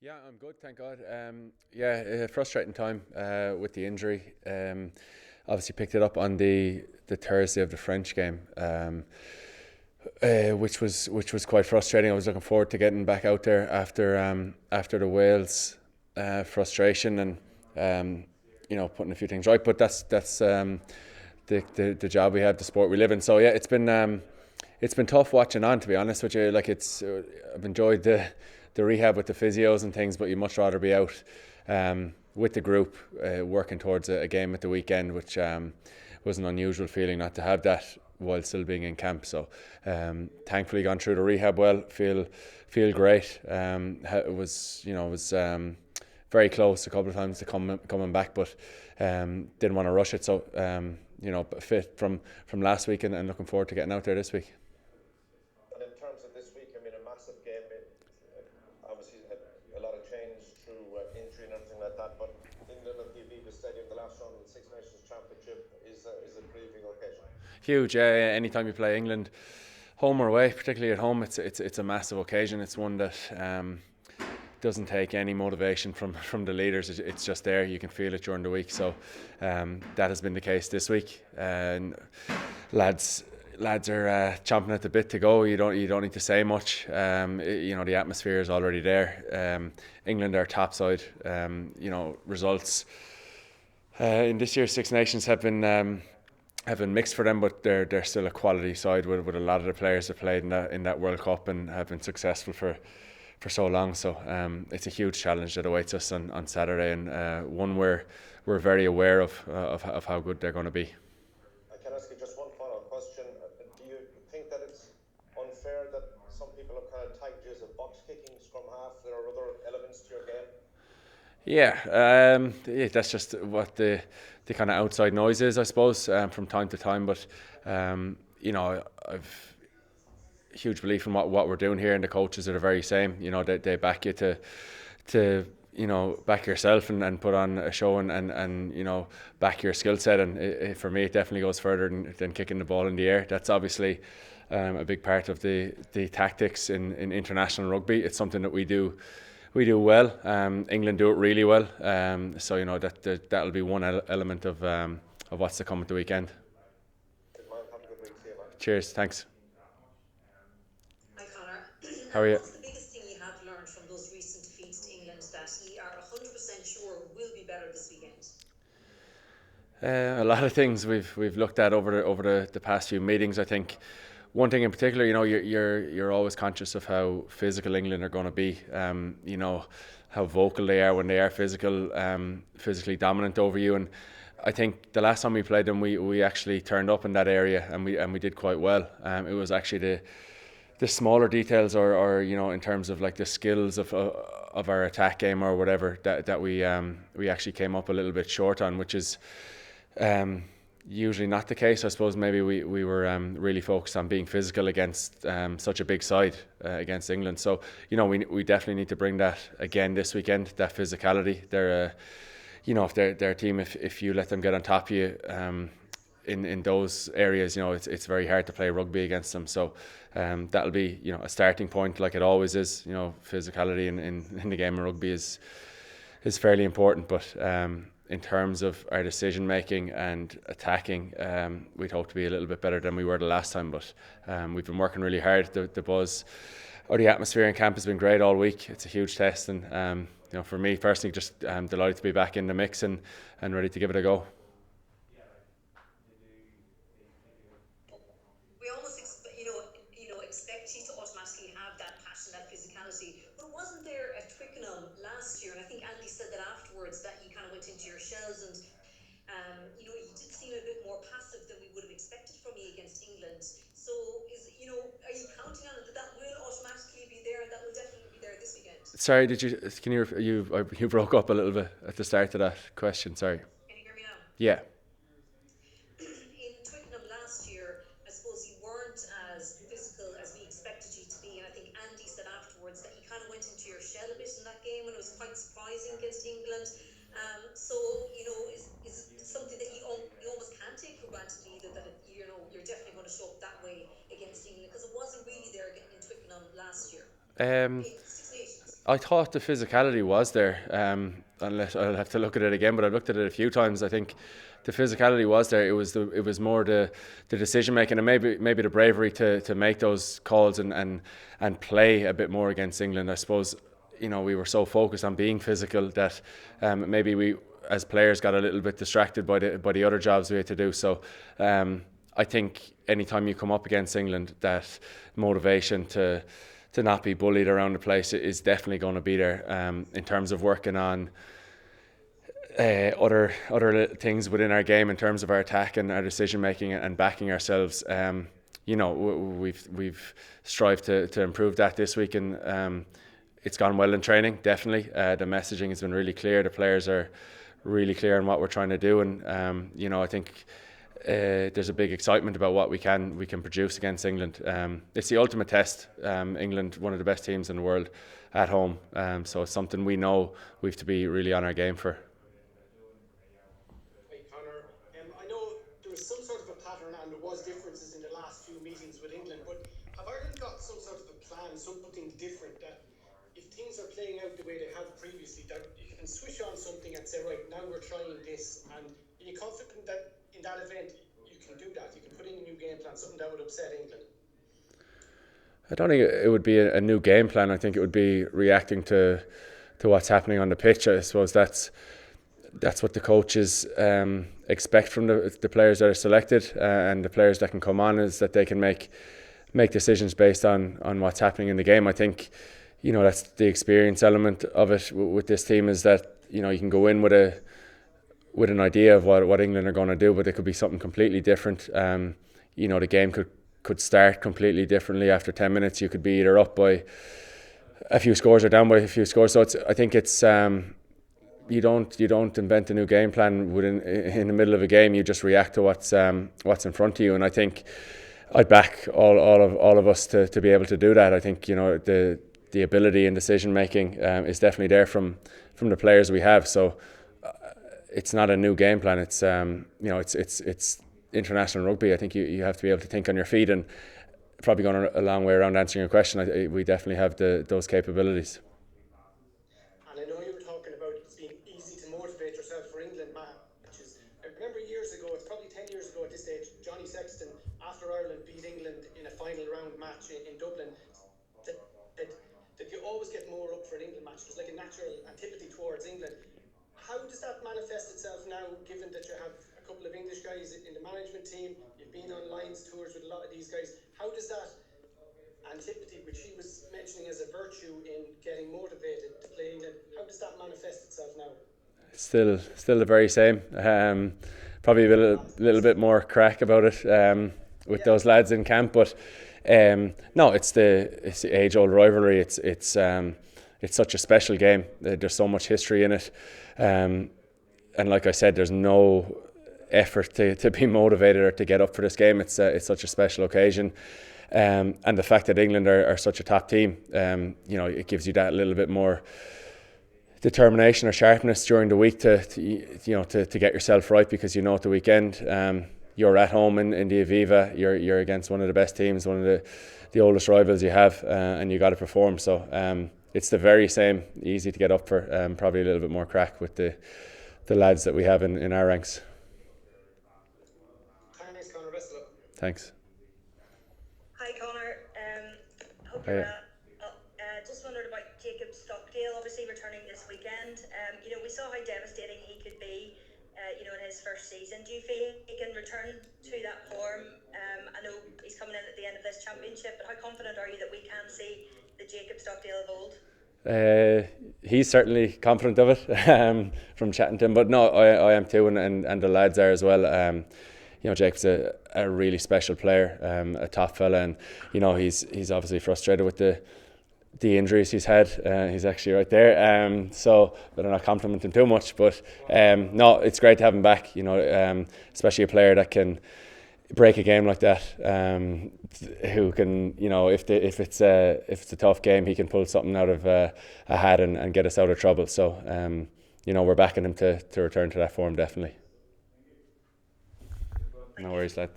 Yeah, I'm good, thank God. Yeah, frustrating time with the injury. Obviously picked it up on the Thursday of the French game, which was quite frustrating. I was looking forward to getting back out there after the Wales frustration and putting a few things right. But that's the job we have, the sport we live in. So yeah, it's been tough watching on, to be honest with you. Like I've enjoyed the rehab with the physios and things, but you'd much rather be out with the group working towards a game at the weekend, which was an unusual feeling not to have that while still being in camp. So thankfully gone through the rehab well. Feel great. It was very close a couple of times to coming back, but didn't want to rush it. So fit from last week and looking forward to getting out there this week. And in terms of this week, I mean, a massive game. Obviously, a lot of change through injury and everything like that. But England at the Aviva Stadium, the last round of the Six Nations Championship is a grieving occasion. Huge. Anytime you play England, home or away, particularly at home, it's a massive occasion. It's one that doesn't take any motivation from the leaders. It's just there. You can feel it during the week. So that has been the case this week. And lads are chomping at the bit to go. You don't need to say much. The atmosphere is already there. England are top side. Results in this year's Six Nations have been mixed for them, but they're still a quality side with a lot of the players that played in that World Cup and have been successful for so long. So it's a huge challenge that awaits us on Saturday, and one where we're very aware of how good they're going to be. I can ask you just one final question. Do you think that it's unfair that some people have kind of tagged you as a box kicking scrum half? There are other elements to your game. Yeah, that's just what the kind of outside noise is, I suppose, from time to time. But I've huge belief in what we're doing here, and the coaches are the very same. They back you to back yourself and put on a show and back your skill set. And for me, it definitely goes further than kicking the ball in the air. That's obviously a big part of the tactics in international rugby. It's something that we do well. England do it really well. So that'll be one element of what's to come at the weekend. Good man. Have a good week. See you, man. Cheers. Thanks. Hi, Conor. How are you? What's the biggest thing you have learned from those recent defeats to England that you are 100% sure will be better this weekend? A lot of things we've looked at over the past few meetings. I think one thing in particular, you're always conscious of how physical England are going to be. How vocal they are when they are physically dominant over you. And I think the last time we played them, we actually turned up in that area and we did quite well. It was actually the smaller details, or in terms of like the skills of our attack game or whatever, that we actually came up a little bit short on, which is usually not the case. I suppose maybe we were really focused on being physical against such a big side against England. So we definitely need to bring that again this weekend. That physicality. If they're a team, if you let them get on top of you. In those areas, it's very hard to play rugby against them. So that'll be a starting point, like it always is. Physicality in the game of rugby is fairly important. But in terms of our decision making and attacking, we'd hope to be a little bit better than we were the last time. But we've been working really hard. The buzz or the atmosphere in camp has been great all week. It's a huge test, and for me personally, just delighted to be back in the mix and ready to give it a go. We almost expect you to automatically have that passion, that physicality. But wasn't there at Twickenham last year? And I think Andy said that afterwards, that you kind of went into your shells and you did seem a bit more passive than we would have expected from you against England. So are you counting on it that that will automatically be there and that will definitely be there this weekend? Sorry, can you broke up a little bit at the start of that question? Sorry. Can you hear me now? Yeah. In Twickenham last year, I suppose you weren't as physical as we expected you to be, and I think Andy said afterwards that you kind of went into your shell a bit in that game, and it was quite surprising against England. So is it something that you almost can't take for granted either, that you're definitely going to show up that way against England, because it wasn't really there in Twickenham last year Um, in Six Nations. I thought the physicality was there. Unless I'll have to look at it again, but I've looked at it a few times. I think the physicality was there. It was more the decision making and maybe the bravery to make those calls and play a bit more against England. I suppose we were so focused on being physical that maybe we as players got a little bit distracted by the other jobs we had to do. So I think anytime you come up against England, that motivation to not be bullied around the place is definitely going to be there. In terms of working on other things within our game, in terms of our attack and our decision making and backing ourselves, we've strived to improve that this week, and it's gone well in training. Definitely, the messaging has been really clear. The players are really clear on what we're trying to do, and I think there's a big excitement about what we can produce against England. It's the ultimate test. England, one of the best teams in the world at home, so it's something we know we have to be really on our game for. Hey Conor, I know there was some sort of a pattern and there was differences in the last few meetings with England, but have Ireland got some sort of a plan, something different that if things are playing out the way they have previously, that you can switch on something and say, right, now we're trying this, and are you confident that in that event you can do that? You can put in a new game plan, something that would upset England? I don't think it would be a new game plan. I think it would be reacting to what's happening on the pitch. I suppose that's what the coaches expect from the players that are selected, and the players that can come on, is that they can make decisions based on what's happening in the game. I think that's the experience element of it with this team, is that you can go in with an idea of what England are going to do, but it could be something completely different. The game could start completely differently after 10 minutes. You could be either up by a few scores or down by a few scores. So I think it's you don't invent a new game plan in the middle of a game. You just react to what's in front of you. And I think I'd back all of us to be able to do that. I think the ability and decision making is definitely there from the players we have. So it's not a new game plan. It's it's international rugby. I think you have to be able to think on your feet, and probably going a long way around answering your question. We definitely have those capabilities. And I know you were talking about it being easy to motivate yourself for England matches. I remember years ago, it's probably 10 years ago at this stage, Johnny Sexton, after Ireland beat England in a final round match in Dublin, that you always get more up for an England match. There's like a natural antipathy towards England. How does that manifest itself now, given that you have a couple of English guys in the management team, you've been on Lions tours with a lot of these guys? How does that antipathy, which he was mentioning as a virtue in getting motivated to play England, how does that manifest itself now? Still the very same. Probably a little bit more crack about it with those lads in camp, but no, it's the age-old rivalry. It's such a special game. There's so much history in it, and like I said, there's no effort to be motivated or to get up for this game. It's such a special occasion, and the fact that England are such a top team, it gives you that little bit more determination or sharpness during the week to get yourself right, because at the weekend you're at home in the Aviva, you're against one of the best teams, one of the oldest rivals you have, and you got to perform. So it's the very same, easy to get up for, probably a little bit more crack with the lads that we have in our ranks. Thanks, Conor. Best of luck. Thanks. Hi, Conor. Hope Hiya. you're well. Just wondered about Jacob Stockdale, obviously returning this weekend. We saw how devastating he could be, in his first season. Do you feel he can return to that form? I know he's coming in at the end of this championship, but how confident are you that we can see the Jacob Stockdale of old? He's certainly confident of it from chatting to him, but no, I am too, and the lads are as well. Jacob's a really special player, a top fella, and he's obviously frustrated with the injuries he's had. He's actually right there, so better not compliment him too much, but no, it's great to have him back, especially a player that can break a game like that, who can, if it's a tough game, he can pull something out of a hat and get us out of trouble. So we're backing him to return to that form, definitely. No worries, lad.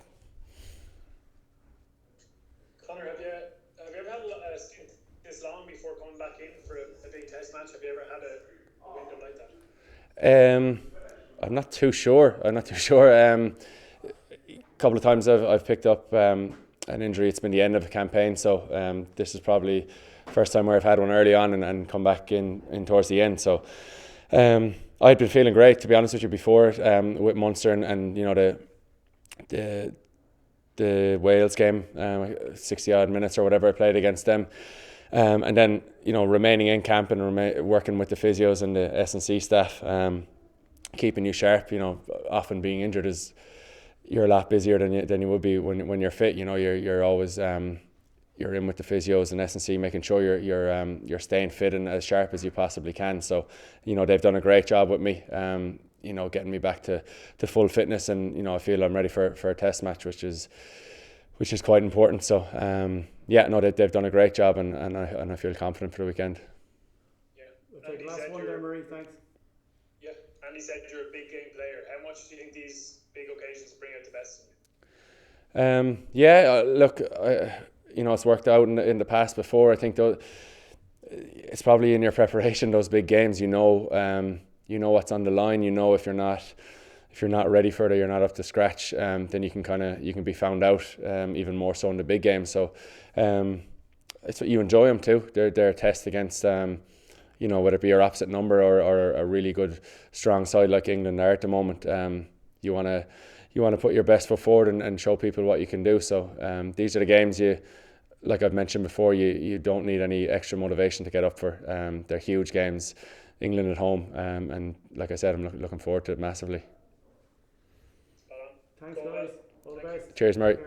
Conor, have you ever had a stint this long before coming back in for a big had a window like that? I'm not too sure. A couple of times I've picked up an injury. It's been the end of a campaign, so this is probably first time where I've had one early on and come back in towards the end. So I'd been feeling great, to be honest with you, before with Munster and you know the Wales game, 60 odd minutes or whatever I played against them. And then, you know, remaining in camp and working with the physios and the S&C staff, keeping you sharp. You know, often being injured you're a lot busier than you would be when you're fit. You know, you're always you're in with the physios and S&C, making sure you're staying fit and as sharp as you possibly can. So, you know, they've done a great job with me. You know, getting me back to full fitness, and you know, I feel I'm ready for a test match, which is quite important. So yeah, no, they've done a great job, and I feel confident for the weekend. Yeah, We'll take the last one there, Murray. Thanks. Yeah, Andy said you're a big game player. How much do you think these big occasions bring out the best in you? Yeah, look, you know, it's worked out in the past before. I think though, it's probably in your preparation, those big games. You know what's on the line. You know if you're not ready for it, or you're not up to scratch, then you can be found out even more so in the big games. So it's what you enjoy them too. They're a test against you know, whether it be your opposite number or a really good strong side like England are at the moment. You want to put your best foot forward and show people what you can do. So these are the games like I've mentioned before, you don't need any extra motivation to get up for. They're huge games. England at home, and like I said, I'm looking forward to it massively. Thanks, guys. All the best. Cheers, Murray.